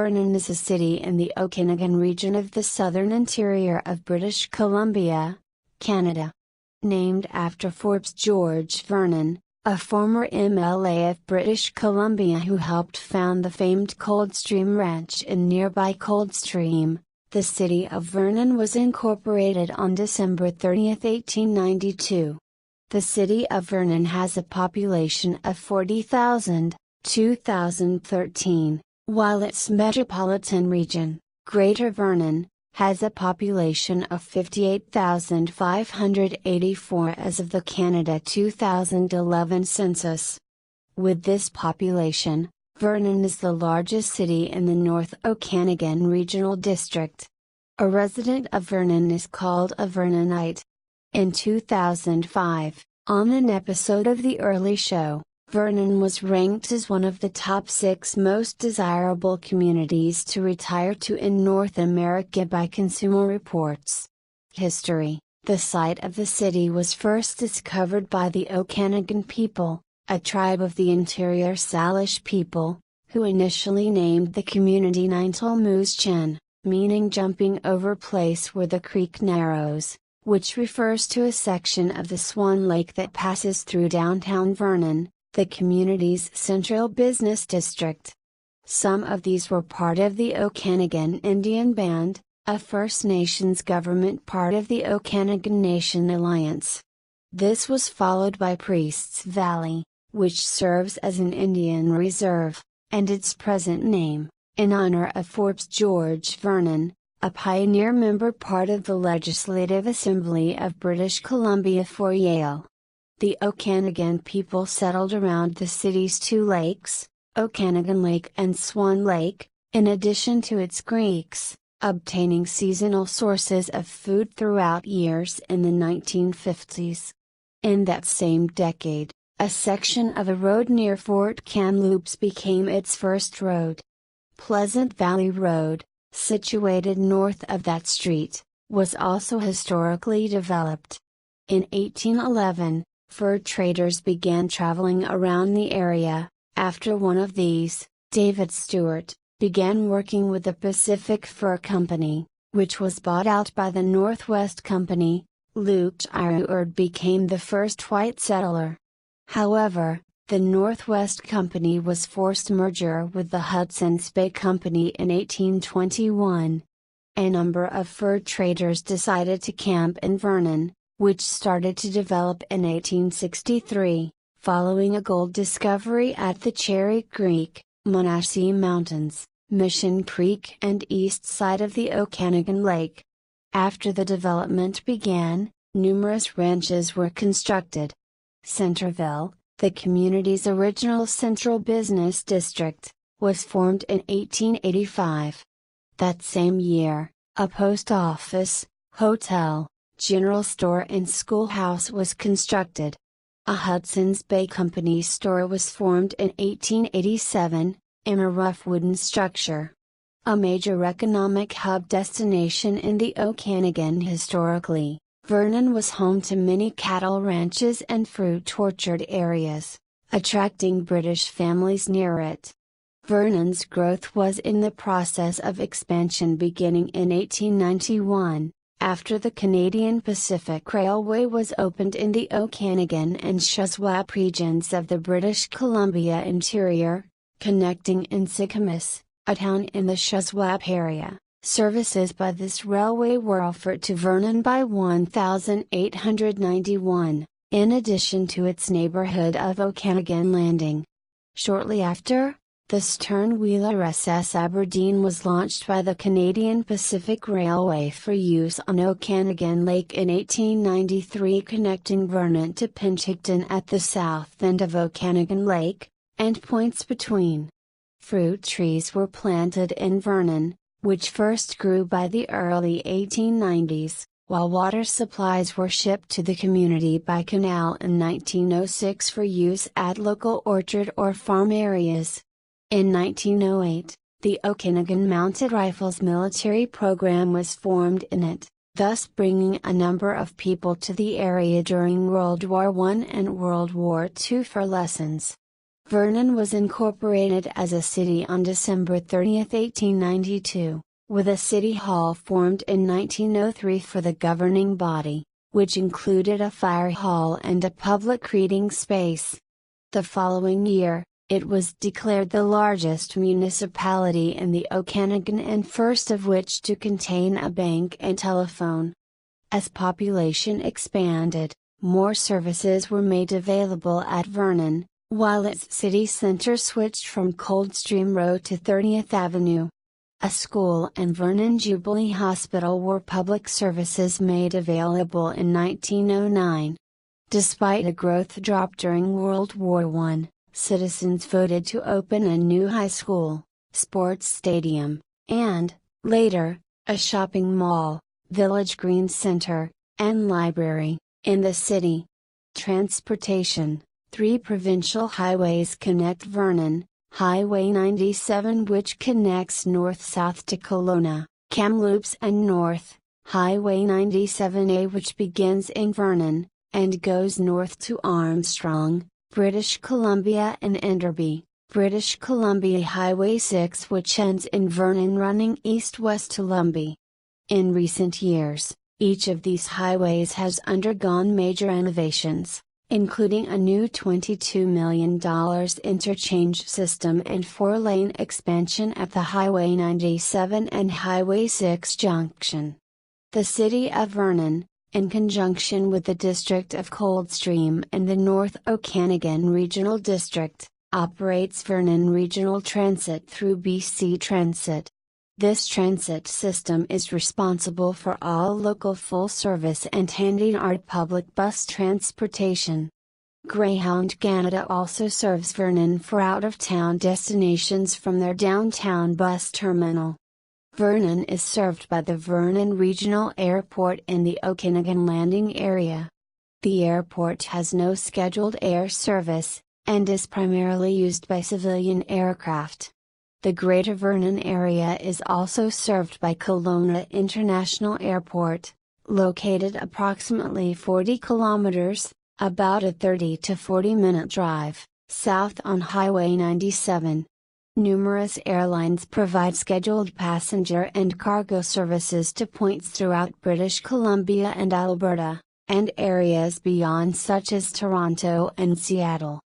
Vernon is a city in the Okanagan region of the southern interior of British Columbia, Canada. Named after Forbes George Vernon, a former MLA of British Columbia who helped found the famed Coldstream Ranch in nearby Coldstream, the City of Vernon was incorporated on December 30, 1892. The City of Vernon has a population of 40,000, 2013, while its metropolitan region, Greater Vernon, has a population of 58,584 as of the Canada 2011 census. With this population, Vernon is the largest city in the North Okanagan Regional District. A resident of Vernon is called a Vernonite. In 2005, on an episode of The Early Show, Vernon was ranked as one of the top 6 most desirable communities to retire to in North America by Consumer Reports. History: the site of the city was first discovered by the Okanagan people, a tribe of the Interior Salish people, who initially named the community Nintle Moos Chin, meaning jumping over place where the creek narrows, which refers to a section of the Swan Lake that passes through downtown Vernon, the community's central business district. Some of these were part of the Okanagan Indian Band, a First Nations government part of the Okanagan Nation Alliance. This was followed by Priest's Valley, which serves as an Indian reserve, and its present name, in honor of Forbes George Vernon, a pioneer member part of the Legislative Assembly of British Columbia for Yale. The Okanagan people settled around the city's 2 lakes, Okanagan Lake and Swan Lake, in addition to its creeks, obtaining seasonal sources of food throughout years in the 1950s. In that same decade, a section of a road near Fort Kamloops became its first road. Pleasant Valley Road, situated north of that street, was also historically developed. In 1811, fur traders began traveling around the area. After one of these, David Stewart, began working with the Pacific Fur Company, which was bought out by the Northwest Company. Luke Iruard became the first white settler. However, the Northwest Company was forced merger with the Hudson's Bay Company in 1821. A number of fur traders decided to camp in Vernon, which started to develop in 1863, following a gold discovery at the Cherry Creek, Monashee Mountains, Mission Creek and east side of the Okanagan Lake. After the development began, numerous ranches were constructed. Centerville, the community's original central business district, was formed in 1885. That same year, a post office, hotel, general store and schoolhouse was constructed. A Hudson's Bay Company store was formed in 1887, in a rough wooden structure. A major economic hub destination in the Okanagan historically, Vernon was home to many cattle ranches and fruit orchard areas, attracting British families near it. Vernon's growth was in the process of expansion beginning in 1891. After the Canadian Pacific Railway was opened in the Okanagan and Shuswap regions of the British Columbia interior, connecting in Sicamous, a town in the Shuswap area, services by this railway were offered to Vernon by 1891, in addition to its neighborhood of Okanagan Landing. Shortly after, the stern-wheeler SS Aberdeen was launched by the Canadian Pacific Railway for use on Okanagan Lake in 1893, connecting Vernon to Pinchington at the south end of Okanagan Lake, and points between. Fruit trees were planted in Vernon, which first grew by the early 1890s, while water supplies were shipped to the community by canal in 1906 for use at local orchard or farm areas. In 1908, the Okanagan Mounted Rifles military program was formed in it, thus bringing a number of people to the area during World War I and World War II for lessons. Vernon was incorporated as a city on December 30, 1892, with a city hall formed in 1903 for the governing body, which included a fire hall and a public reading space. The following year, it was declared the largest municipality in the Okanagan and first of which to contain a bank and telephone. As population expanded, more services were made available at Vernon, while its city center switched from Coldstream Road to 30th Avenue. A school and Vernon Jubilee Hospital were public services made available in 1909. Despite a growth drop during World War I, citizens voted to open a new high school, sports stadium, and, later, a shopping mall, village green center, and library, in the city. Transportation: 3 provincial highways connect Vernon: Highway 97 which connects north-south to Kelowna, Kamloops and north, Highway 97A which begins in Vernon, and goes north to Armstrong, British Columbia and Enderby, British Columbia. Highway 6 which ends in Vernon running east-west to Lumbee. In recent years, each of these highways has undergone major innovations, including a new $22 million interchange system and 4-lane expansion at the Highway 97 and Highway 6 junction. The City of Vernon, in conjunction with the District of Coldstream and the North Okanagan Regional District, operates Vernon Regional Transit through BC Transit. This transit system is responsible for all local full-service and handy-art public bus transportation. Greyhound Canada also serves Vernon for out-of-town destinations from their downtown bus terminal. Vernon is served by the Vernon Regional Airport in the Okanagan Landing area. The airport has no scheduled air service, and is primarily used by civilian aircraft. The Greater Vernon area is also served by Kelowna International Airport, located approximately 40 kilometers, about a 30 to 40-minute drive, south on Highway 97. Numerous airlines provide scheduled passenger and cargo services to points throughout British Columbia and Alberta, and areas beyond such as Toronto and Seattle.